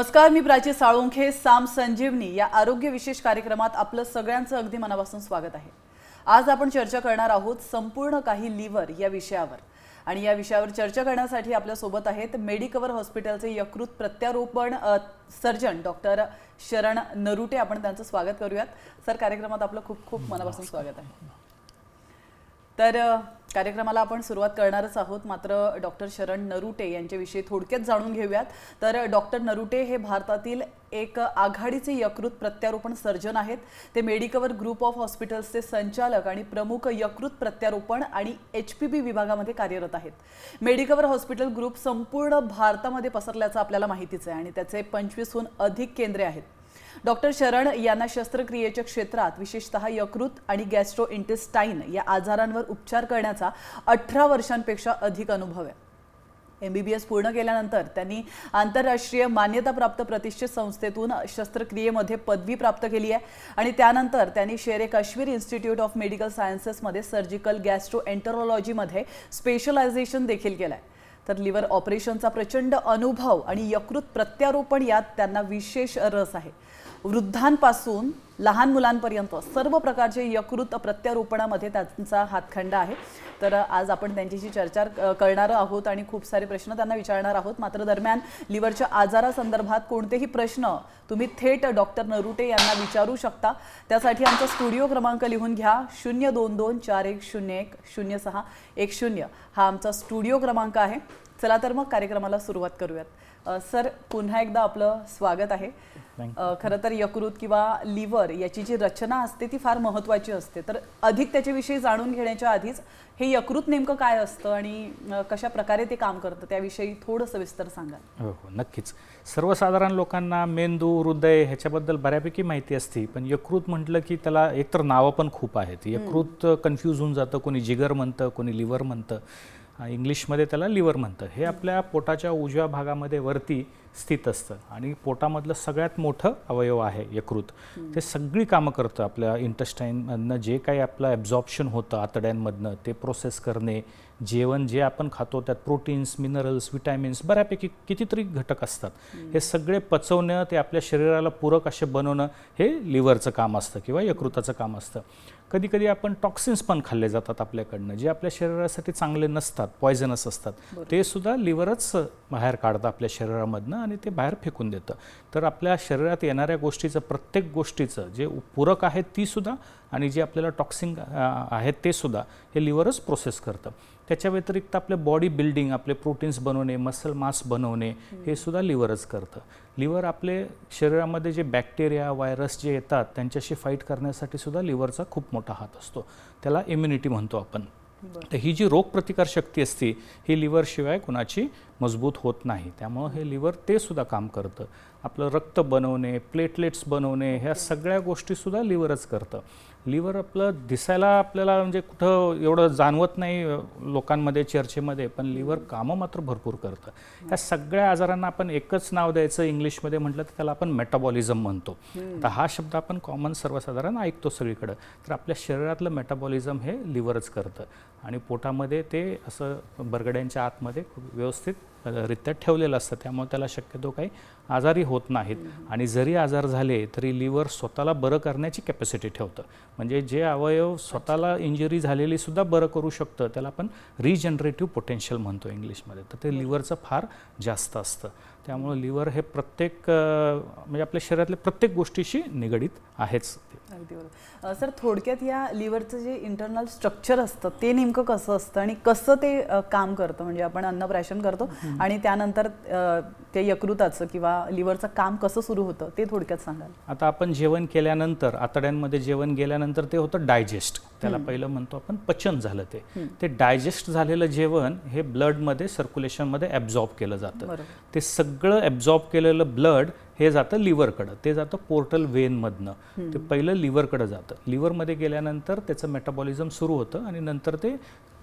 नमस्कार, मी प्राची साळुंखे. साम संजीवनी या आरोग्य विशेष कार्यक्रमात आपलं सगळ्यांचं अगदी मनापासून स्वागत आहे. आज आपण चर्चा करणार आहोत संपूर्ण काही लिव्हर या विषयावर. आणि या विषयावर चर्चा करण्यासाठी आपल्या सोबत आहेत मेडिकवर हॉस्पिटलचे यकृत प्रत्यारोपण सर्जन डॉक्टर शरण नरुटे. आपण त्यांचं स्वागत करूयात. सर, कार्यक्रमात आपलं खूप खूप मनापासून स्वागत आहे. तर कार्यक्रमाला आपण सुरुवात करणारच आहोत, मात्र डॉक्टर शरण नरुटे यांच्याविषयी थोडक्यात जाणून घेऊयात. तर डॉक्टर नरुटे हे भारतातील एक आघाडीचे यकृत प्रत्यारोपण सर्जन आहेत. ते मेडिकवर ग्रुप ऑफ हॉस्पिटल्सचे संचालक आणि प्रमुख यकृत प्रत्यारोपण आणि HPB विभागामध्ये कार्यरत आहेत. मेडिकवर हॉस्पिटल ग्रुप संपूर्ण भारतामध्ये पसरल्याचं आपल्याला माहितीच आहे आणि त्याचे 25हून अधिक केंद्रे आहेत. डॉक्टर शरण यांना शस्त्रक्रियेच्या क्षेत्रात विशेषतः यकृत आणि गॅस्ट्रोइंटेस्टाइन या आजारांवर उपचार करण्याचा 18 वर्षांपेक्षा अधिक अनुभव आहे. MBBS पूर्ण केल्यानंतर त्यांनी आंतरराष्ट्रीय मान्यताप्राप्त प्रतिष्ठित संस्थेतून शस्त्रक्रियेमध्ये पदवी प्राप्त केली आहे आणि त्यानंतर त्यांनी Sher e Kashmir institute of medical सायन्सेसमध्ये सर्जिकल गॅस्ट्रोएंटरोलॉजीमध्ये स्पेशलायझेशन देखील केलं आहे. तर लिव्हर ऑपरेशनचा प्रचंड अनुभव आणि यकृत प्रत्यारोपण यात त्यांना विशेष रस आहे. वृद्धांपासून लहान मुलांपर्यंत सर्व प्रकारचे यकृत प्रत्यारोपणामध्ये त्यांचा हातखंडा आहे. तर आज आपण त्यांच्याशी चर्चा करणार आहोत आणि खूप सारे प्रश्न त्यांना विचारणार आहोत. मात्र दरम्यान लिव्हरच्या आजारासंदर्भात कोणतेही प्रश्न तुम्ही थेट डॉक्टर नरुटे यांना विचारू शकता. त्यासाठी आमचा स्टुडिओ क्रमांक लिहून घ्या. 02241010610 हा आमचा स्टुडिओ क्रमांक आहे. चला तर मग कार्यक्रमाला सुरुवात करूयात. सर, पुन्हा एकदा आपलं स्वागत आहे. खरं तर यकृत किंवा लिव्हर याची जी रचना असते ती फार महत्त्वाची असते. तर अधिक त्याच्याविषयी जाणून घेण्याच्या आधीच हे यकृत नेमकं काय असतं आणि कशा प्रकारे ते काम करतं त्याविषयी थोडं सविस्तर सांगा. हो, नक्कीच. सर्वसाधारण लोकांना मेंदू, हृदय ह्याच्याबद्दल बऱ्यापैकी माहिती असते, पण यकृत म्हटलं की त्याला एकतर नावं पण खूप आहेत. यकृत कन्फ्यूज होऊन जातं. कोणी जिगर म्हणतं, कोणी लिव्हर म्हणतं. इंग्लिशमध्ये त्याला लिव्हर म्हणतं. हे आपल्या पोटाच्या उजव्या भागामध्ये वरती स्थित असतं आणि पोटामधलं सगळ्यात मोठं अवयव आहे यकृत. ते सगळी कामं करतं. आपल्या इंटेस्टाईनमधनं जे काही आपलं ॲब्झॉर्प्शन होतं आतड्यांमधनं ते प्रोसेस करणे, जेवण जे आपण खातो त्यात प्रोटीन्स, मिनरल्स, विटॅमिन्स बऱ्यापैकी कितीतरी घटक असतात. हे सगळे पचवणं, ते आपल्या शरीराला पूरक असे बनवणं हे लिव्हरचं काम असतं किंवा यकृताचं काम असतं. कधी कधी आपण टॉक्सिन्स पण खाल्ले जातात आपल्याकडनं, जे आपल्या शरीरासाठी चांगले नसतात, पॉयझनस असतात. ते सुद्धा लिव्हरच बाहेर काढतं आपल्या शरीरामधनं आणि ते बाहेर फेकून देतं. तर आपल्या शरीरात येणाऱ्या गोष्टीचं, प्रत्येक गोष्टीचं जे पूरक आहेत ती सुद्धा आणि जे आपल्याला टॉक्सिन आहेत ते सुद्धा हे लिव्हरच प्रोसेस करतं. त्याच्या व्यतिरिक्त आपले बॉडी बिल्डिंग, आपले प्रोटीन्स बनवणे, मसल मास बनवणे हे सुद्धा लिव्हरच करतं. लिव्हर आपले शरीरामध्ये जे बॅक्टेरिया, व्हायरस जे येतात त्यांच्याशी फाईट करण्यासाठी सुद्धा लिव्हरचा खूप मोठा हात असतो. त्याला इम्युनिटी म्हणतो आपण. तर ही जी रोगप्रतिकारशक्ती असते ही लिव्हरशिवाय कुणाची मजबूत होत नाही. त्यामुळं हे लिव्हर ते सुद्धा काम करतं. आपलं रक्त बनवणे, प्लेटलेट्स बनवणे ह्या सगळ्या गोष्टीसुद्धा लिव्हरच करतं. लिव्हर आपलं दिसायला आपल्याला म्हणजे कुठं एवढं जाणवत नाही लोकांमध्ये, चर्चेमध्ये, पण लिव्हर कामं मात्र भरपूर करतं. त्या सगळ्या आजारांना आपण एकच नाव द्यायचं इंग्लिशमध्ये म्हटलं तर त्याला आपण मेटाबॉलिझम म्हणतो. आता हा शब्द आपण कॉमन सर्वसाधारण ऐकतो सगळीकडं. तर आपल्या शरीरातलं मेटाबॉलिझम हे लिव्हरच करतं आणि पोटामध्ये ते असं बरगड्यांच्या आतमध्ये व्यवस्थित रित्या ठेवलेलं असतं. त्यामुळे त्याला शक्यतो काही आजारी होत नाहीत. आणि जरी आजार झाले तरी लिव्हर स्वतःला बरं करण्याची कॅपॅसिटी ठेवतं. म्हणजे जे अवयव स्वतःला इंजुरी झालेली सुद्धा बरं करू शकतं त्याला आपण रिजनरेटिव्ह पोटेन्शियल म्हणतो इंग्लिशमध्ये. तर ते लिव्हरचं फार जास्त असतं. त्यामुळे लिव्हर हे प्रत्येक म्हणजे आपल्या शरीरातल्या प्रत्येक गोष्टीशी निगडीत आहेच. अगदी बरोबर. सर, थोडक्यात या लिव्हरचं जे इंटरनल स्ट्रक्चर असतं ते नेमकं कसं असतं आणि कसं ते काम करतं? म्हणजे आपण अन्नप्राशन करतो आणि त्यानंतर ते यकृताचं किंवा लिव्हरचं काम कसं सुरू होतं ते थोडक्यात सांगाल. आता आपण जेवण केल्यानंतर, आतड्यांमध्ये जेवण गेल्यानंतर ते होतं डायजेस्ट. त्याला पहिलं म्हणतो आपण पचन झालं. ते डायजेस्ट झालेलं जेवण हे ब्लडमध्ये, सर्क्युलेशनमध्ये ॲब्झॉर्ब केलं जातं. ते सगळं ॲब्झॉर्ब केलेलं ब्लड हे जातं लिव्हरकडं, ते जातं पोर्टल वेनमधनं, ते पहिलं लिव्हरकडं जातं. लिव्हरमध्ये गेल्यानंतर त्याचं मेटाबॉलिझम सुरू होतं आणि नंतर ते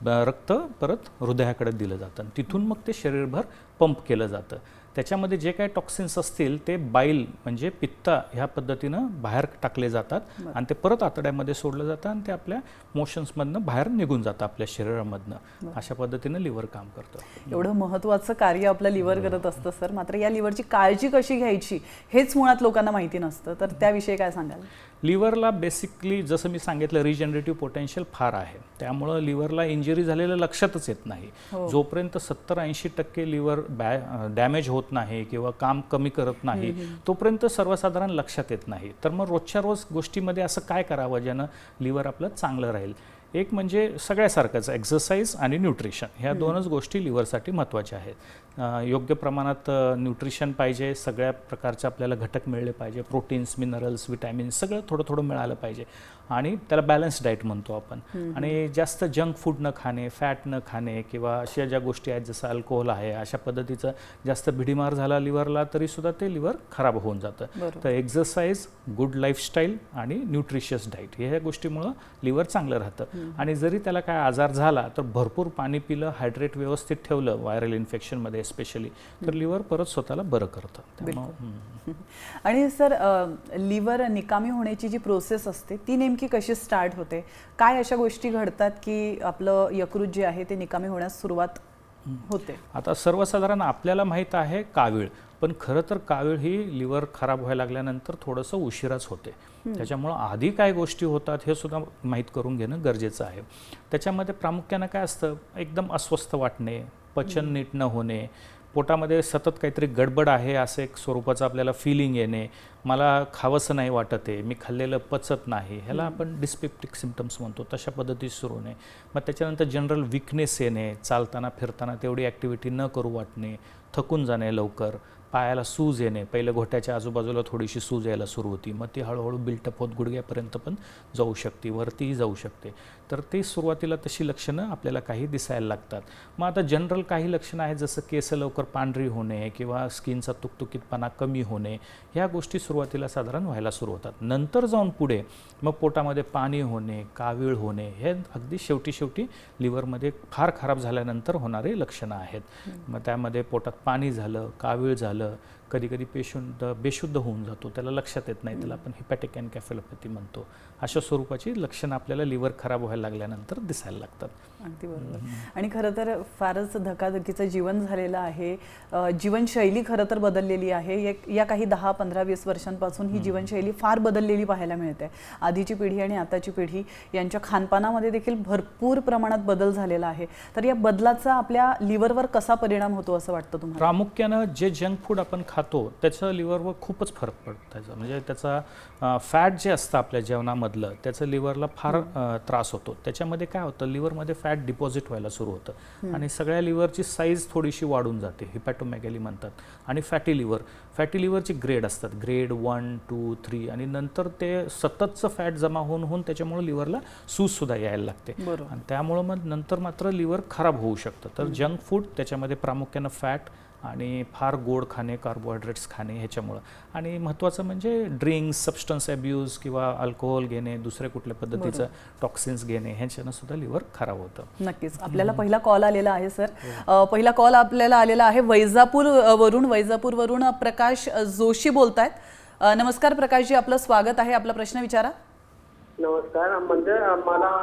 रक्त परत हृदयाकडे दिलं जातं आणि तिथून मग ते शरीरभर पंप केलं जातं. त्याच्यामध्ये जे काही टॉक्सिन्स असतील ते बाईल म्हणजे पित्त ह्या पद्धतीनं बाहेर टाकले जातात आणि ते परत आतड्यामध्ये सोडलं जातं आणि ते आपल्या मोशन्समधनं बाहेर निघून जातं आपल्या शरीरामधनं. अशा पद्धतीनं लिव्हर काम करतं. एवढं महत्त्वाचं कार्य आपलं लिव्हर करत असतं सर. मात्र या लिव्हरची काळजी कशी घ्यायची हेच मुळात लोकांना माहिती नसतं, तर त्याविषयी काय सांगाल? लिव्हरला बेसिकली जसं मी सांगितलं रिजनरेटिव्ह पोटेन्शियल फार आहे, त्यामुळं लिव्हरला इंजुरी झालेलं लक्षातच येत नाही. जोपर्यंत 70-80% लिव्हर डॅमेज होत नाही किंवा काम कमी करत नाही तोपर्यंत सर्वसाधारण लक्षात येत नाही. तर मग रोजच्या रोज गोष्टीमध्ये असं काय करावं ज्यानं लिव्हर आपलं चांगलं राहील? एक म्हणजे सगळ्यासारखंच एक्सरसाइज आणि न्यूट्रिशन, ह्या दोनच गोष्टी लिव्हरसाठी महत्त्वाच्या आहेत. योग्य प्रमाणात न्यूट्रिशन पाहिजे, सगळ्या प्रकारचे आपल्याला घटक मिळले पाहिजे, प्रोटीन्स, मिनरल्स, विटॅमिन्स सगळं थोडं थोडं मिळालं पाहिजे आणि त्याला बॅलन्स डाएट म्हणतो आपण. आणि जास्त जंक फूड न खाणे, फॅट न खाणे किंवा अशा ज्या गोष्टी आहेत जसं अल्कोहोल आहे अशा पद्धतीचं जास्त भिडीमार झाला लिव्हरला तरीसुद्धा ते लिव्हर खराब होऊन जातं. तर एक्सरसाइज, गुड लाईफस्टाईल आणि न्यूट्रिशियस डाएट ह्या गोष्टीमुळं लिव्हर चांगलं राहतं. आणि जरी त्याला काय आजार झाला तर भरपूर पाणी पिलं, हायड्रेट व्यवस्थित ठेवलं व्हायरल इन्फेक्शनमध्ये स्पेशली, तर लिव्हर परत स्वतःला बरं करतं. आणि सर लिव्हर निकामी होण्याची जी प्रोसेस असते ती नेमकी कशी स्टार्ट होते? काय अशा गोष्टी घडतात की आपलं यकृत जे आहे ते निकामी होण्यास सुरुवात होते? आता सर्वसाधारण आपल्याला माहीत आहे कावीळ, पण खरं तर कावीळ ही लिव्हर खराब व्हायला लागल्यानंतर थोडंसं उशिराच होते. त्याच्यामुळं आधी काय गोष्टी होतात हे सुद्धा माहीत करून घेणं गरजेचं आहे. त्याच्यामध्ये प्रामुख्यानं काय असतं, एकदम अस्वस्थ वाटणे, पचन नीट न होणे, पोटामध्ये सतत काहीतरी गडबड आहे असं एक स्वरूपाचं आपल्याला फिलिंग येणे, मला खावंसं नाही वाटत आहे, मी खाल्लेलं पचत नाही, ह्याला आपण डिस्पेप्टिक सिम्पटम्स म्हणतो, तशा पद्धतीत सुरू होणे. मग त्याच्यानंतर जनरल विकनेस येणे, चालताना फिरताना तेवढी ॲक्टिव्हिटी न करू वाटणे, थकून जाणे लवकर, पायाला सूज येणे, पहिलं घोट्याच्या आजूबाजूला थोडीशी सूज यायला सुरू होती, मग ती हळूहळू बिल्टअप होत गुडघ्यापर्यंत पण जाऊ शकते, वरतीही जाऊ शकते. तर ते सुरुवातीला तशी लक्षणं आपल्याला काही दिसायला लागतात. मग आता जनरल काही लक्षणं आहेत जसं केस लवकर पांढरी होणे किंवा स्किनचा तुकतुकीतपणा कमी होणे, ह्या गोष्टी सुरुवातीला साधारण व्हायला सुरू होतात. नंतर जाऊन पुढे मग पोटामध्ये पाणी होणे, कावीळ होणे, हे अगदी शेवटी लिव्हरमध्ये फार खराब झाल्यानंतर होणारे लक्षणं आहेत. मग त्यामध्ये पोटात पाणी झालं, कावीळ झालं, कधी कधी पेशंट बेशुद्ध होऊन जातो, त्याला लक्षात येत नाही, त्याला आपण हिपॅटिक एन्केफेलोपॅथी म्हणतो. अशा स्वरूपाची लक्षणं आपल्याला लिव्हर खराब व्हायला लागल्यानंतर दिसायला लागतात. अगदी बरोबर. आणि खरं तर फारच धकाधकीचं जीवन झालेलं आहे, जीवनशैली खरं तर बदललेली आहे. या काही 10, 15, 20 वर्षांपासून ही जीवनशैली फार बदललेली पाहायला मिळते. आधीची पिढी आणि आताची पिढी यांच्या खानपानामध्ये देखील भरपूर प्रमाणात बदल झालेला आहे. तर या बदलाचा आपल्या लिव्हरवर कसा परिणाम होतो असं वाटतं तुम्हाला? प्रामुख्यानं जे जंक फूड आपण खातो त्याचं लिव्हरवर खूपच फरक पडतो. त्याचा म्हणजे त्याचा फॅट जे असतं आपल्या जेवणामधलं त्याचं लिव्हरला फार त्रास होतो. त्याच्यामध्ये काय होतं, लिव्हरमध्ये फॅट डिपॉझिट व्हायला सुरू होतं आणि सगळ्या लिव्हरची साईज थोडीशी वाढून जाते, हिपॅटोमेगॅली म्हणतात. आणि फॅटी लिव्हरची ग्रेड असतात, ग्रेड 1, 2, 3 आणि नंतर ते सततचं फॅट जमा होऊन त्याच्यामुळे लिव्हरला सूजसुद्धा यायला लागते आणि त्यामुळं मग नंतर मात्र लिव्हर खराब होऊ शकतं. तर जंक फूड त्याच्यामध्ये प्रामुख्यानं फॅट आणि फार गोड खाणे, कार्बोहायड्रेट्स खाणे ह्याच्यामुळं, आणि महत्त्वाचं म्हणजे ड्रिंक्स, सबस्टन्स अब्यूज किंवा अल्कोहोल घेणे, दुसऱ्या कुठल्या पद्धतीचं टॉक्सिन्स घेणे, ह्याच्यानं सुद्धा लिव्हर खराब होतं. नक्कीच. आपल्याला पहिला कॉल आलेला आहे सर. पहिला कॉल आपल्याला आलेला आहे वैजापूरवरून प्रकाश जोशी बोलतायत. नमस्कार प्रकाशजी, आपलं स्वागत आहे. आपला प्रश्न विचारा. नमस्कार. म्हणजे मला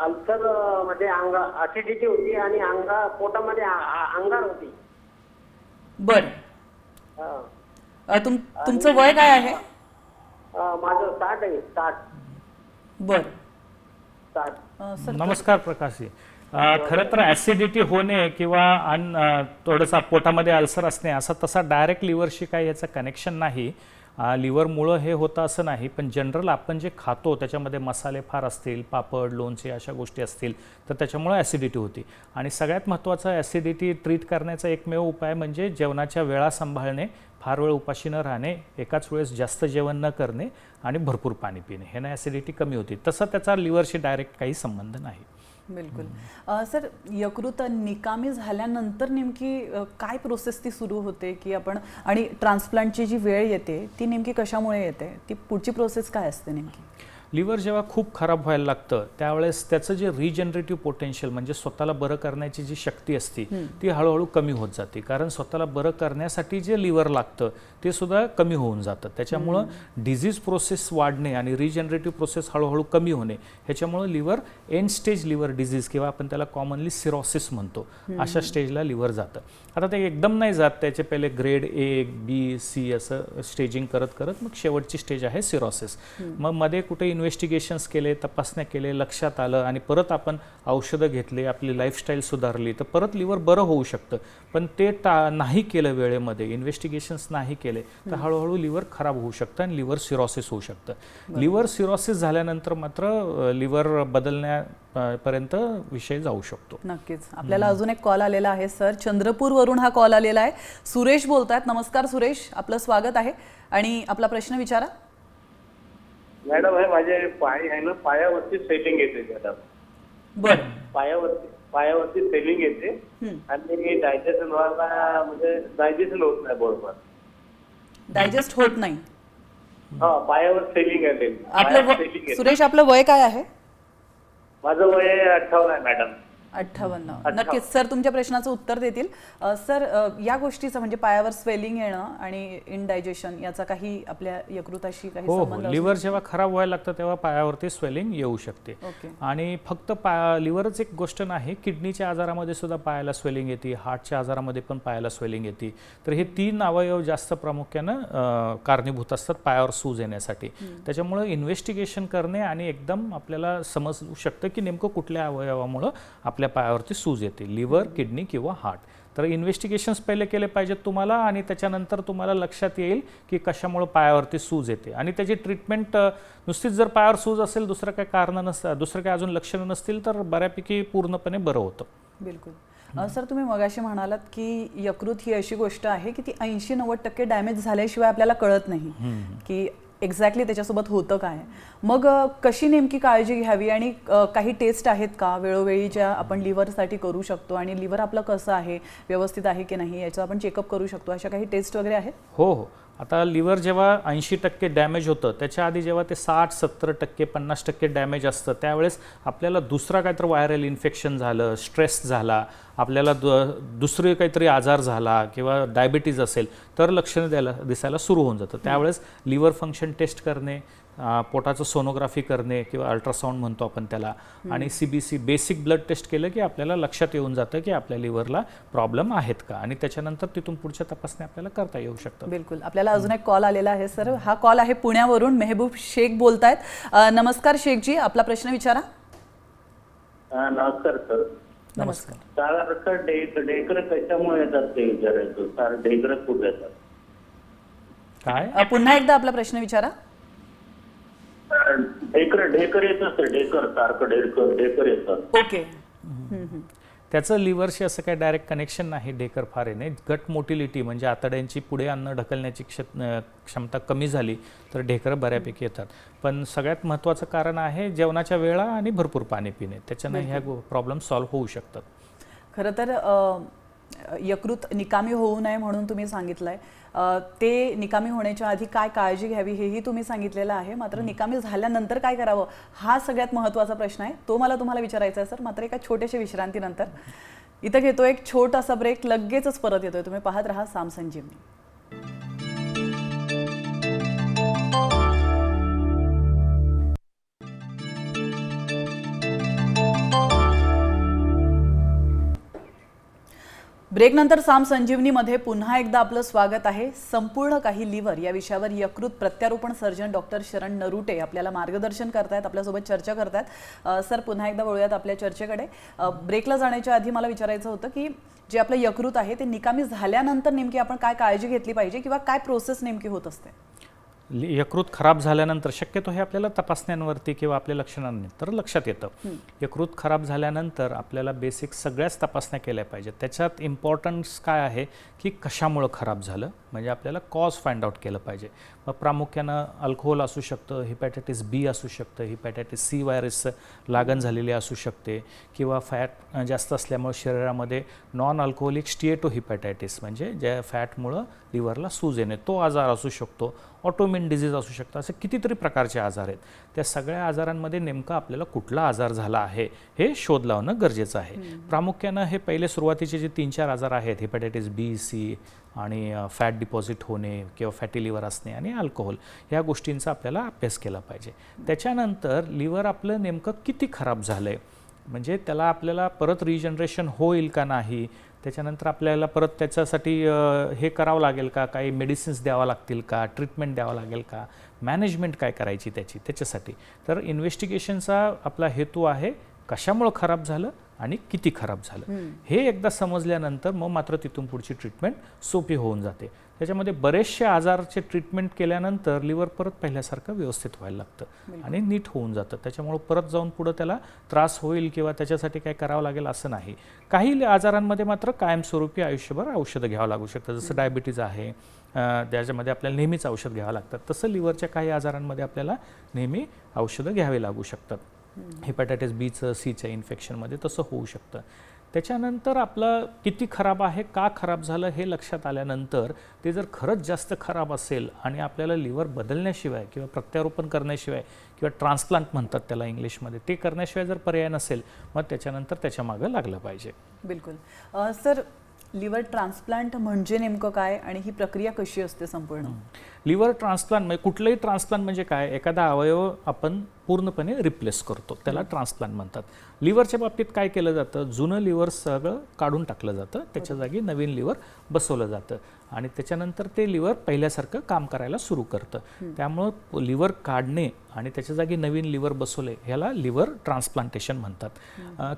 अल्सर मध्ये ऍसिडिटी होती आणि पोटामध्ये अंगार होती. बर, तुमचं वय काय आहे? माझं 60 आहे. 60. बर. 60. नमस्कार प्रकाशजी. खरं तर ॲसिडिटी होणे किंवा थोडंसं पोटामध्ये अल्सर असणे असा तसा डायरेक्ट लिव्हरशी काही याचं कनेक्शन नाही. लिव्हरमुळं हे होतं असं नाही, पण जनरल आपण जे खातो त्याच्यामध्ये मसाले फार असतील, पापड, लोणचे अशा गोष्टी असतील तर त्याच्यामुळं ॲसिडिटी होती. आणि सगळ्यात महत्त्वाचं ॲसिडिटी ट्रीट करण्याचा एकमेव उपाय म्हणजे जेवणाच्या वेळा सांभाळणे, फार वेळ उपाशी न राहणे, एकाच वेळेस जास्त जेवण न करणे आणि भरपूर पाणी पिणे, ह्यानं ॲसिडिटी कमी होती. तसं त्याचा लिव्हरशी डायरेक्ट काही संबंध नाही. बिलकुल. सर, यकृत निकामी झाल्यानंतर नेमकी काय प्रोसेस ती सुरू होते की आपण, आणि ट्रान्सप्लांटची जी वेळ येते ती नेमकी कशामुळे येते, ती पुढची प्रोसेस काय असते नेमकी? लिव्हर जेव्हा खूप खराब व्हायला लागतं त्यावेळेस त्याचं जे रिजनरेटिव्ह पोटेन्शियल म्हणजे स्वतःला बरं करण्याची जी शक्ती असते ती हळूहळू कमी होत जाते. कारण स्वतःला बरं करण्यासाठी जे लिव्हर लागतं ते सुद्धा कमी होऊन जातं. त्याच्यामुळं डिझीज प्रोसेस वाढणे आणि रिजनरेटिव्ह प्रोसेस हळूहळू कमी होणे ह्याच्यामुळं liver end stage liver disease किंवा आपण त्याला कॉमनली सिरोसिस म्हणतो अशा स्टेजला लिव्हर जातं. आता ते एकदम नाही जात, त्याचे पहिले ग्रेड A, B, C असं स्टेजिंग करत करत मग शेवटची स्टेज आहे सिरोसिस. मग मध्ये कुठे इन्व्हेस्टिगेशन्स केले, तपासण्या केले, लक्षात आलं आणि परत आपण औषधं घेतले, आपली लाईफस्टाईल सुधारली तर परत लिव्हर बरं होऊ शकतं. पण ते नाही केलं वेळेमध्ये, इन्व्हेस्टिगेशन्स नाही केले तर हळूहळू लिव्हर खराब होऊ शकतं आणि लिव्हर सिरोसिस होऊ शकतं. लिव्हर सिरोसिस झाल्यानंतर मात्र लिव्हर बदलण्यापर्यंत विषय जाऊ शकतो. नक्कीच. आपल्याला अजून एक कॉल आलेला आहे सर, चंद्रपूरवरून हा कॉल आलेला आहे. सुरेश बोलतायत. नमस्कार सुरेश, आपलं स्वागत आहे आणि आपला प्रश्न विचारा. मॅडम, हे माझे पाय आहे ना, पायावरती सेलिंग येते मॅडम. बरं. पायावरती सेलिंग येते आणि डायजेशन व्हायला म्हणजे डायजेशन होत नाही बरोबर. डायजेस्ट होत नाही. हा, पायावर सेलिंग आहे. आपलं सुरेश, आपलं वय काय आहे? माझं वय 58 आहे मॅडम. 58. नक्कीच सर तुमच्या प्रश्नाचं उत्तर देतील. सर, या गोष्टीचं म्हणजे पायावर स्वेलिंग येणं आणि इनडायजेशन याचा काही आपल्या यकृताशी काही संबंध? लिव्हर जेव्हा खराब व्हायला लागतं तेव्हा पायावरती स्वेलिंग येऊ शकते. आणि फक्त लिव्हरच एक गोष्ट नाही, किडनीच्या आजारामध्ये सुद्धा पायाला स्वेलिंग येते, हार्टच्या आजारामध्ये पण पायाला स्वेलिंग येते. तर हे 3 अवयव जास्त प्रामुख्यानं कारणीभूत असतात पायावर सूज येण्यासाठी. त्याच्यामुळे इन्व्हेस्टिगेशन करणे आणि एकदम आपल्याला समजू शकतं की नेमकं कुठल्या अवयवामुळं आपल्या पायावरती सूज येते, लिव्हर, किडनी किंवा हार्ट. तर इन्व्हेस्टिगेशन्स पहिले केले पाहिजेत तुम्हाला आणि त्याच्यानंतर तुम्हाला लक्षात येईल की कशामुळे पायावरती सूज येते आणि त्याची ट्रीटमेंट नुसतीच जर पायावर सूज असेल, दुसरं काही कारण दुसरं काही अजून लक्षणं नसतील तर बऱ्यापैकी पूर्णपणे बरं होतं. बिलकुल. सर, तुम्ही मगाशी म्हणालात की यकृत ही अशी गोष्ट आहे की ती 80-90% डॅमेज झाल्याशिवाय आपल्याला कळत नाही की एक्झॅक्टली त्याच्यासोबत होतं काय. मग कशी नेमकी काळजी घ्यावी आणि काही टेस्ट आहेत का वेळोवेळी ज्या आपण लिव्हरसाठी करू शकतो आणि लिव्हर आपलं कसं आहे, व्यवस्थित आहे की नाही याचं आपण चेकअप करू शकतो, अशा काही टेस्ट वगैरे आहेत? हो. आता लिव्हर जेव्हा 80% डॅमेज होतं त्याच्या आधी जेव्हा ते 60-70% 50% डॅमेज असतं त्यावेळेस आपल्याला दुसरा काहीतरी व्हायरल इन्फेक्शन झालं, स्ट्रेस झाला, आपल्याला दुसरे काहीतरी आजार झाला किंवा डायबिटीज असेल तर लक्षणं दिसायला सुरू होऊन जातं. त्यावेळेस लिव्हर फंक्शन टेस्ट करणे, पोटाचं सोनोग्राफी करणे किंवा अल्ट्रासाऊंड म्हणतो आपण त्याला, आणि CBC बेसिक ब्लड टेस्ट केलं की आपल्याला लक्षात येऊन जातं की आपल्या लिव्हरला प्रॉब्लेम आहेत का आणि त्याच्यानंतर तिथून पुढच्या तपासण्या आपल्याला करता येऊ शकतात. बिलकुल. आपल्याला अजून एक कॉल आलेला आहे सर, हा कॉल आहे पुण्यावरून. मेहबूब शेख बोलतायत. नमस्कार शेखजी, आपला प्रश्न विचारा. नमस्कार सर. नमस्कार. सारखं ढेकर कशामुळे येतात ते विचारायचं. सर, ढेकर कुठे येतात? काय? पुन्हा एकदा आपला प्रश्न विचारा. ढेकर येत असतं, ढेकर सारखं ढेकर येतं. ओके. त्याचं लिव्हरशी असं काही डायरेक्ट कनेक्शन नाही ढेकर फार येणे. गट मोटिलिटी म्हणजे आतड्यांची पुढे अन्न ढकलण्याची क्षमता कमी झाली तर ढेकर बऱ्यापैकी येतात. पण सगळ्यात महत्त्वाचं कारण आहे जेवणाच्या वेळा आणि भरपूर पाणी पिणे, त्याच्यानं ह्या प्रॉब्लेम सॉल्व्ह होऊ शकतात. खरं तर यकृत निकामी होऊ नये म्हणून तुम्ही सांगितलंय, ते निकामी होण्याच्या आधी काय काळजी घ्यावी हेही तुम्ही सांगितलेलं आहे. मात्र निकामी झाल्यानंतर काय करावं हा सगळ्यात महत्त्वाचा प्रश्न आहे, तो मला तुम्हाला विचारायचा आहे सर. मात्र एका छोट्याशा विश्रांतीनंतर इथं घेतो एक छोटासा ब्रेक, लगेचच परत येतोय. तुम्ही पाहत राहा साम संजीवनी. ब्रेकनंतर साम संजीवनीमध्ये पुन्हा एकदा आपलं स्वागत आहे. संपूर्ण काही लिव्हर या विषयावर यकृत प्रत्यारोपण सर्जन डॉक्टर शरण नरुटे आपल्याला मार्गदर्शन करतायत, आपल्यासोबत चर्चा करतायत. सर, पुन्हा एकदा वळूयात आपल्या चर्चेकडे. ब्रेकला जाण्याच्या आधी मला विचारायचं होतं की जे आपलं यकृत आहे ते निकामी झाल्यानंतर नेमकी आपण काय काळजी घेतली पाहिजे किंवा काय प्रोसेस नेमकी होत असते? यकृत खराब झाल्यानंतर शक्यतो हे आपल्याला तपासण्यांवरती किंवा आपल्या लक्षणांनी तर लक्षात येतं. यकृत खराब झाल्यानंतर आपल्याला बेसिक सगळ्याच तपासण्या केल्या पाहिजेत. त्याच्यात इम्पॉर्टन्स काय आहे की कशामुळं खराब झालं, म्हणजे आपल्याला कॉज फाइंड आउट केलं पाहिजे. मग प्रामुख्यानं अल्कोहोल असू शकतं, हिपॅटायटिस बी असू शकतं, हिपॅटायटिस सी व्हायरस लागण झालेली असू शकते, किंवा फॅट जास्त असल्यामुळे शरीरामध्ये नॉन अल्कोहोलिक स्टिएटोहिपॅटायटिस म्हणजे ज्या फॅटमुळं लिव्हरला सूज येणे तो आजार असू शकतो, ऑटोमिन डिझीज असू शकतं. असे कितीतरी प्रकारचे आजार आहेत. त्या सगळ्या आजारांमध्ये नेमका आपल्याला कुठला आजार झाला आहे हे शोध लावणं गरजेचं आहे. प्रामुख्यानं हे पहिले सुरुवातीचे जे 3-4 आजार आहेत, हिपॅटायटिस बी, सी आणि फॅट डिपॉझिट होणे किंवा फॅटी लिव्हर असणे आणि अल्कोहोल, ह्या गोष्टींचा आपल्याला अभ्यास केला पाहिजे. त्याच्यानंतर लिव्हर आपलं नेमकं किती खराब झालं आहे, म्हणजे त्याला आपल्याला परत रिजनरेशन होईल का नाही, त्याच्यानंतर आपल्याला परत त्याच्यासाठी हे करावं लागेल का, काही मेडिसिन्स द्यावं लागतील का, ट्रीटमेंट द्यावं लागेल का, मॅनेजमेंट काय करायची त्याच्यासाठी. तर इन्व्हेस्टिगेशनचा आपला हेतू आहे कशामुळं खराब झालं आणि किती खराब झालं. हे एकदा समजल्यानंतर मग मात्र तिथून पुढची ट्रीटमेंट सोपी होऊन जाते. त्याच्यामध्ये बरेचसे आजारचे ट्रीटमेंट केल्यानंतर लिव्हर परत पहिल्यासारखं व्यवस्थित व्हायला लागतं आणि नीट होऊन जातं. त्याच्यामुळं परत जाऊन पुढं त्याला त्रास होईल किंवा त्याच्यासाठी काय करावं लागेल असं नाही. काही आजारांमध्ये मात्र कायमस्वरूपी आयुष्यभर औषधं घ्यावं लागू शकतं. जसं डायबिटीज आहे, त्याच्यामध्ये आपल्याला नेहमीच औषध घ्यावं लागतात. तसं लिव्हरच्या काही आजारांमध्ये आपल्याला नेहमी औषधं घ्यावी लागू शकतात. हिपॅटायटिस बीचं, सीच्या इन्फेक्शनमध्ये तसं होऊ शकतं. त्याच्यानंतर आपलं किती खराब आहे, का खराब झालं हे लक्षात आल्यानंतर ते जर खरंच जास्त खराब असेल आणि आपल्याला लिव्हर बदलण्याशिवाय किंवा प्रत्यारोपण करण्याशिवाय किंवा ट्रान्सप्लांट म्हणतात त्याला इंग्लिशमध्ये, ते करण्याशिवाय जर पर्याय नसेल मग त्याच्यानंतर त्याच्या मागं लागलं पाहिजे. बिलकुल. सर, लिव्हर ट्रान्सप्लांट म्हणजे नेमकं काय आणि ही प्रक्रिया कशी असते संपूर्ण? लिव्हर ट्रान्सप्लांट म्हणजे कुठलंही ट्रान्सप्लांट म्हणजे काय, एखादा अवयव आपण पूर्णपणे रिप्लेस करतो, त्याला ट्रान्सप्लांट म्हणतात. लिव्हरच्या बाबतीत काय केलं जातं, जुनं लिव्हर सगळं काढून टाकलं जातं, त्याच्या जागी नवीन लिव्हर बसवलं जातं आणि त्याच्यानंतर ते लिव्हर पहिल्यासारखं काम करायला सुरू करतं. त्यामुळं लिव्हर काढणे आणि त्याच्या जागी नवीन लिव्हर बसवले ह्याला लिव्हर ट्रान्सप्लांटेशन म्हणतात.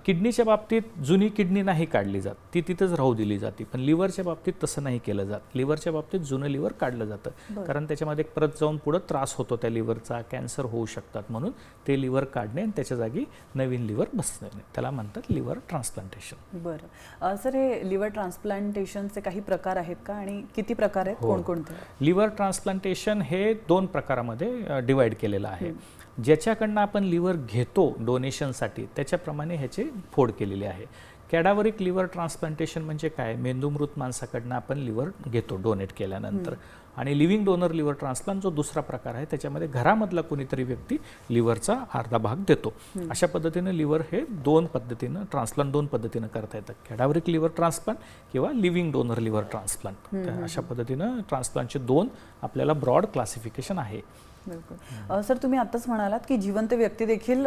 किडनीच्या बाबतीत जुनी किडनी नाही काढली जात, ती तिथंच राहू दिली जाते. पण लिव्हरच्या बाबतीत तसं नाही केलं जात. लिव्हरच्या बाबतीत जुनं लिव्हर काढलं जातं, कारण त्याच्यामध्ये परत जाऊन पुढं त्रास होतो त्या लिव्हरचा, कॅन्सर होऊ शकतात, म्हणून ते लिव्हर काढणे आणि त्याच्या जागी नवीन लिव्हर बसणे, त्याला म्हणतात लिव्हर ट्रान्सप्लांटेशन. बरं सर, हे लिव्हर ट्रान्सप्लांटेशनचे काही प्रकार आहेत का आणि किती प्रकार आहेत, कोणकोणते? लिव्हर ट्रान्सप्लांटेशन हे 2 प्रकारामध्ये डिवाइड केलेलं आहे. ज्याच्याकडनं आपण लिव्हर घेतो डोनेशनसाठी त्याच्याप्रमाणे ह्याचे फोड केलेले आहे. कॅडावरिक लिव्हर ट्रान्सप्लांटेशन म्हणजे काय, मेंदूमृत माणसाकडनं आपण लिव्हर घेतो डोनेट केल्यानंतर. आणि लिव्हिंग डोनर लिव्हर ट्रान्सप्लांट जो दुसरा प्रकार आहे, त्याच्यामध्ये घरामधला कोणीतरी व्यक्ती लिव्हरचा अर्धा भाग देतो. अशा पद्धतीनं लिव्हर हे 2 पद्धतीनं ट्रान्सप्लांट 2 पद्धतीनं करता येतात, कॅडावरिक लिव्हर ट्रान्सप्लांट किंवा लिव्हिंग डोनर लिव्हर ट्रान्सप्लांट. अशा पद्धतीनं ट्रान्सप्लांटचे 2 आपल्याला ब्रॉड क्लासिफिकेशन आहे. बिलकुल. सर, तुम्ही आत्ताच म्हणालात की जिवंत व्यक्ती देखील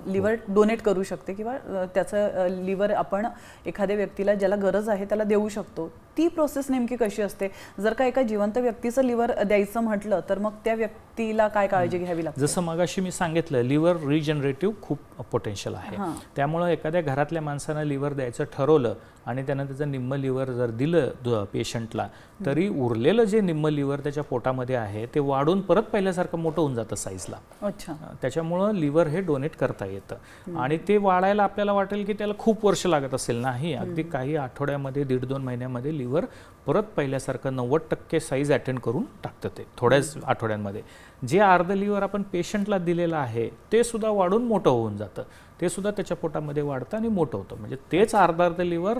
लिव्हर डोनेट करू शकते किंवा त्याचं लिव्हर आपण एखाद्या व्यक्तीला ज्याला गरज आहे त्याला देऊ शकतो. ती प्रोसेस नेमकी कशी असते? जर का एका जिवंत व्यक्तीचं लिव्हर द्यायचं म्हटलं तर मग त्या व्यक्तीला काय काळजी घ्यावी लागते? जसं मगाशी मी सांगितलं, लिव्हर रिजनरेटिव्ह खूप पोटेन्शियल आहे. त्यामुळं एखाद्या घरातल्या माणसानं लिव्हर द्यायचं ठरवलं आणि त्यानं त्याचं निम्म लिव्हर जर दिलं पेशंटला, तरी उरलेलं जे निम्म लिव्हर त्याच्या पोटामध्ये आहे ते वाढून परत पहिल्यासारखं मोठं होऊन जातं साईजला. अच्छा. त्याच्यामुळं लिव्हर हे डोनेट करता येतं आणि ते वाढायला आपल्याला वाटेल की त्याला खूप वर्ष लागत असेल, नाही, अगदी काही आठवड्यामध्ये 1.5-2 महिन्यामध्ये लिव्हर परत पहिल्यासारखं 90% साईज अटेंड करून टाकतं ते थोड्याच आठवड्यांमध्ये. जे अर्ध लिव्हर आपण पेशंटला दिलेलं आहे ते सुद्धा वाढून मोठं होऊन जातं, ते सुद्धा त्याच्या पोटामध्ये वाढतं आणि मोठं होतं. म्हणजे तेच अर्ध लिव्हर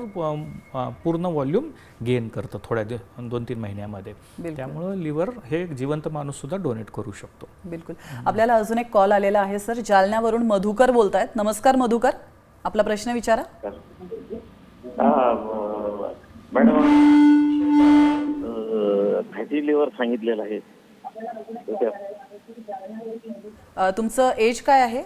पूर्ण व्हॉल्यूम गेन करतं थोड्या 2-3 महिन्यामध्ये. त्यामुळं लिव्हर हे जिवंत माणूस सुद्धा डोनेट करू शकतो. बिलकुल. आपल्याला अजून एक कॉल आलेला आहे सर, जालन्यावरून मधुकर बोलतायत. नमस्कार मधुकर, आपला प्रश्न विचारा. मॅडम, फॅटी लिव्हर सांगितलेलं आहे, तुमचं एज काय आहे?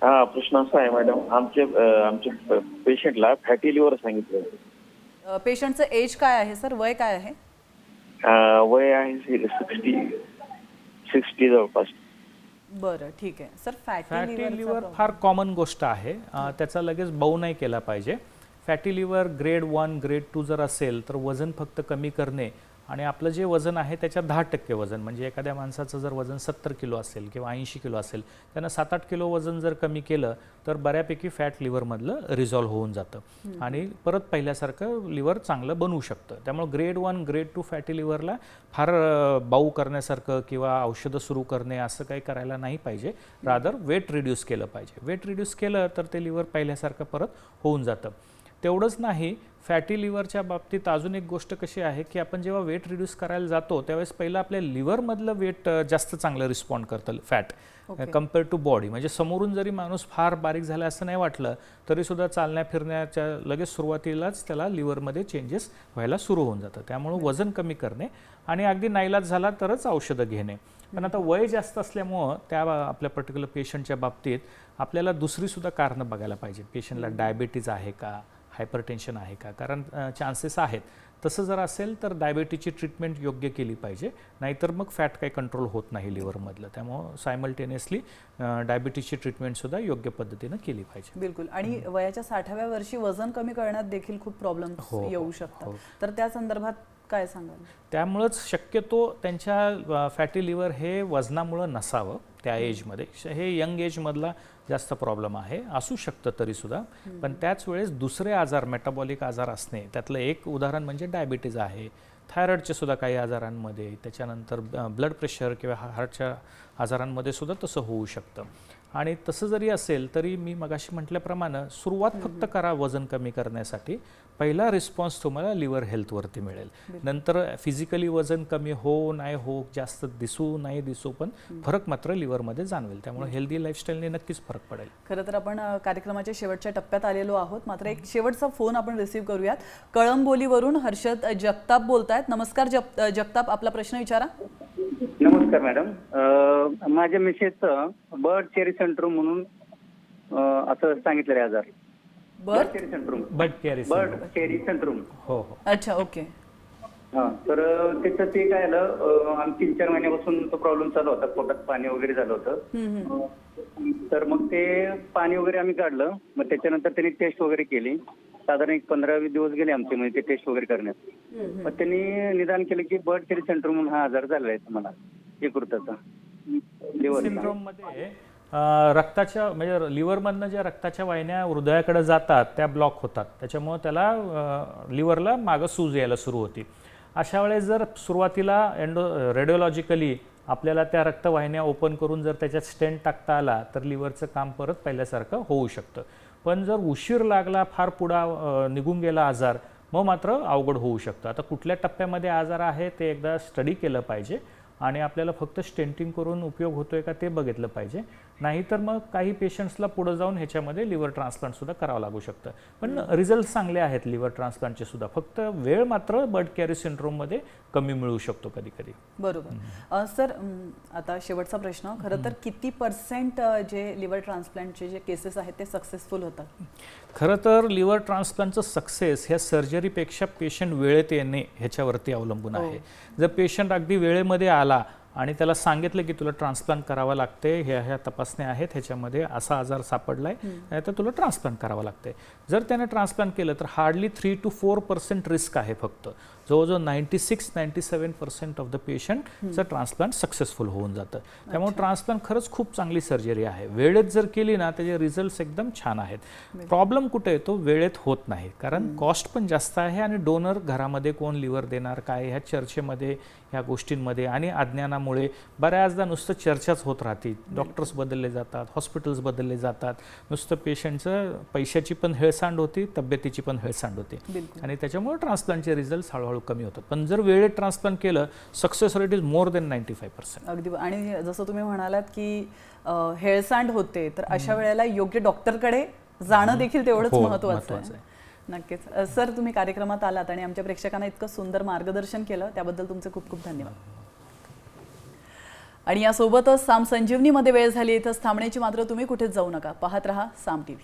प्रश्न असा आहे मॅडम, आमच्या पेशंटला फॅटी लिव्हर सांगितलं. पेशंटचं एज काय आहे सर, वय काय आहे? वय आहे 60 जवळपास. बरं, ठीक आहे सर. फॅटी लिव्हर फार कॉमन गोष्ट आहे, त्याचा लगेच बाऊ नाही केला पाहिजे. फॅटी लिव्हर ग्रेड 1 ग्रेड 2 जर असेल तर वजन फक्त कमी करणे आणि आपलं जे वजन आहे त्याच्या 10% वजन, म्हणजे एखाद्या माणसाचं जर वजन 70 किलो असेल किंवा 80 किलो असेल, त्यानं 7-8 किलो वजन जर कमी केलं तर बऱ्यापैकी फॅट लिव्हरमधलं रिझॉल्व्ह होऊन जातं आणि परत पहिल्यासारखं लिव्हर चांगलं बनवू शकतं. त्यामुळे ग्रेड 1 ग्रेड 2 फॅटी लिव्हरला फार बाऊ करण्यासारखं किंवा औषधं सुरू करणे असं काही करायला नाही पाहिजे. रादर वेट रिड्यूस केलं पाहिजे. वेट रिड्यूस केलं तर ते लिव्हर पहिल्यासारखं परत होऊन जातं. तेवढंच नाही, फॅटी लिव्हरच्या बाबतीत अजून एक गोष्ट कशी आहे की आपण जेव्हा वेट रिड्यूस करायला जातो त्यावेळेस पहिलं आपल्या लिव्हरमधलं वेट जास्त चांगलं रिस्पॉन्ड करतं फॅट कम्पेअर टू बॉडी. म्हणजे समोरून जरी माणूस फार बारीक झाला असं नाही वाटलं तरीसुद्धा चालण्या फिरण्याच्या लगेच सुरुवातीलाच त्याला लिव्हरमध्ये चेंजेस व्हायला सुरू होऊन जातं. त्यामुळं वजन कमी करणे आणि अगदी नाईलाज झाला तरच औषधं घेणे. पण आता वय जास्त असल्यामुळं त्या आपल्या पर्टिक्युलर पेशंटच्या बाबतीत आपल्याला दुसरीसुद्धा कारणं बघायला पाहिजेत. पेशंटला डायबिटीज आहे का, हायपरटेन्शन आहे का, कारण चान्सेस आहेत. तसं जर असेल तर डायबिटीजची ट्रीटमेंट योग्य केली पाहिजे, नाहीतर मग फॅट काही कंट्रोल होत नाही लिव्हरमधलं. त्यामुळं सायमल्टेनियसली डायबिटीजची ट्रीटमेंटसुद्धा योग्य पद्धतीनं केली पाहिजे. बिलकुल. आणि वयाच्या 60व्या वर्षी वजन कमी करण्यात देखील खूप प्रॉब्लेम येऊ शकतात. तर त्या संदर्भात काय सांगाल? त्यामुळंच शक्यतो त्यांच्या फॅटी लिव्हर हे वजनामुळं नसावं त्या एजमध्ये. हे यंग एजमधला जास्त प्रॉब्लेम आहे, असू शकतं तरीसुद्धा. पण त्याच वेळेस दुसरे आजार, मेटाबॉलिक आजार असणे, त्यातलं एक उदाहरण म्हणजे डायबिटीज आहे. थायरॉईडचे सुद्धा काही आजारांमध्ये, त्याच्यानंतर ब्लड प्रेशर किंवा हार्टच्या आजारांमध्ये सुद्धा तसं होऊ शकतं. आणि तसं जरी असेल तरी मी मगाशी म्हटल्याप्रमाणे सुरुवात फक्त करा वजन कमी करण्यासाठी. पहिला रिस्पॉन्स तुम्हाला लिव्हर हेल्थवरती मिळेल. नंतर फिजिकली वजन कमी हो नाही हो, जास्त दिसू नाही दिसू, पण फरक मात्र लिव्हरमध्ये जाणवेल. त्यामुळे हेल्दी लाईफस्टाईलने नक्कीच फरक पडेल. खरं तर आपण कार्यक्रमाच्या शेवटच्या टप्प्यात आलेलो आहोत. मात्र एक शेवटचा फोन आपण रिसीव्ह करूयात. कळंबोलीवरून हर्षद जगताप बोलतायत. नमस्कार जगताप, आपला प्रश्न विचारा. नमस्कार मॅडम. माझ्या मिसेसचं बर्ड चेरी सिंड्रोम म्हणून असं सांगितलेलं आहे आजार. Bird cherry syndrome. Bird cherry syndrome. हो हो. अच्छा, ओके. हां, तर त्याचं ते काय झालं, आम्ही 3-4 महिन्यापासून तो प्रॉब्लेम चालू होता, पोटात पाणी वगैरे झालं होतं. तर मग ते पाणी वगैरे आम्ही काढलं. मग त्याच्यानंतर त्यांनी टेस्ट वगैरे केली. साधारण एक 15-20 दिवस गेले आमचे म्हणजे ते टेस्ट वगैरे करण्यात. मग त्यांनी निदान केलं की बर्ड चेरी सिंड्रोम म्हणून हा आजार झालेला आहे तुम्हाला यकृताचा, लिव्हर सिंड्रोममध्ये रक्ताच्या म्हणजे लिव्हरमधनं ज्या रक्ताच्या वाहिन्या हृदयाकडे जातात त्या ब्लॉक होतात. त्याच्यामुळे त्याला लिव्हरला मागं सूज यायला सुरू होती. अशा वेळेस जर सुरुवातीला रेडिओलॉजिकली आपल्याला त्या रक्तवाहिन्या ओपन करून जर त्याच्यात स्टेंट टाकता आला तर लिव्हरचं काम परत पहिल्यासारखं होऊ शकतं. पण जर उशीर लागला, फार पुढा निघून गेला आजार, मग मात्र अवघड होऊ शकतं. आता कुठल्या टप्प्यामध्ये आजार आहे ते एकदा स्टडी केलं पाहिजे आणि आपल्याला फक्त स्टेंटिंग करून उपयोग होतोय का ते बघितलं पाहिजे. नाहीतर मग काही पेशंट्सला पुढे जाऊन ह्याच्यामध्ये लिव्हर ट्रान्सप्लांटसुद्धा करावं लागू शकतं. पण रिझल्ट चांगले आहेत लिव्हर ट्रान्सप्लांटचे सुद्धा. फक्त वेळ मात्र बर्ड कॅरी सिंड्रोममध्ये कमी मिळू शकतो कधी कधी. बरोबर. सर, आता शेवटचा प्रश्न. खरं तर किती % जे लिव्हर ट्रान्सप्लांटचे जे केसेस आहेत ते सक्सेसफुल होतात? खरं तर लिव्हर ट्रान्सप्लांटचं सक्सेस ह्या सर्जरीपेक्षा पेशंट वेळेत येणे ह्याच्यावरती अवलंबून आहे. जर पेशंट अगदी वेळेमध्ये आला आणि त्याला सांगितलं की तुला ट्रान्सप्लांट करावं लागते, ह्या तपासण्या आहेत, ह्याच्यामध्ये असा आजार सापडलाय, तर तुला ट्रान्सप्लांट करावं लागते. जर त्याने ट्रान्सप्लांट केलं तर हार्डली 3 to 4% रिस्क आहे फक्त. जवळजवळ 96-97% ऑफ द पेशंटचं ट्रान्सप्लांट सक्सेसफुल होऊन जातं. त्यामुळे ट्रान्सप्लांट खरंच खूप चांगली सर्जरी आहे. वेळेत जर केली ना त्याचे रिझल्ट्स एकदम छान आहेत. प्रॉब्लेम कुठे येतो, वेळेत होत नाही, कारण कॉस्ट पण जास्त आहे आणि डोनर घरामध्ये कोण लिव्हर देणार काय, ह्या चर्चेमध्ये, ह्या गोष्टींमध्ये आणि अज्ञानामुळे बऱ्याचदा नुसतं चर्चाच होत राहते. डॉक्टर्स बदलले जातात, हॉस्पिटल्स बदलले जातात, नुसतं पेशंटचं पैशाची पण हेळसांड होती, तब्येतीची पण हेळसांड होते आणि त्याच्यामुळे ट्रान्सप्लांटचे रिझल्ट हळूहळू कमी होतात. पण जर वेळेत ट्रान्सप्लांट केलं success rate is more than 95%. अगदी. आणि जसं तुम्ही म्हणालात की हेळसांड होते, तर अशा वेळेला योग्य डॉक्टरकडे जाणं देखील तेवढंच महत्त्वाचं आहे. नक्कीच. सर, तुम्ही कार्यक्रमात आलात आणि आमच्या प्रेक्षकांना इतकं सुंदर मार्गदर्शन केलं त्याबद्दल तुमचे खूप खूप धन्यवाद. आणि यासोबतच साम संजीवनीमध्ये वेळ झाली इथंच थांबण्याची. मात्र तुम्ही कुठेच जाऊ नका, पाहत रहा साम TV.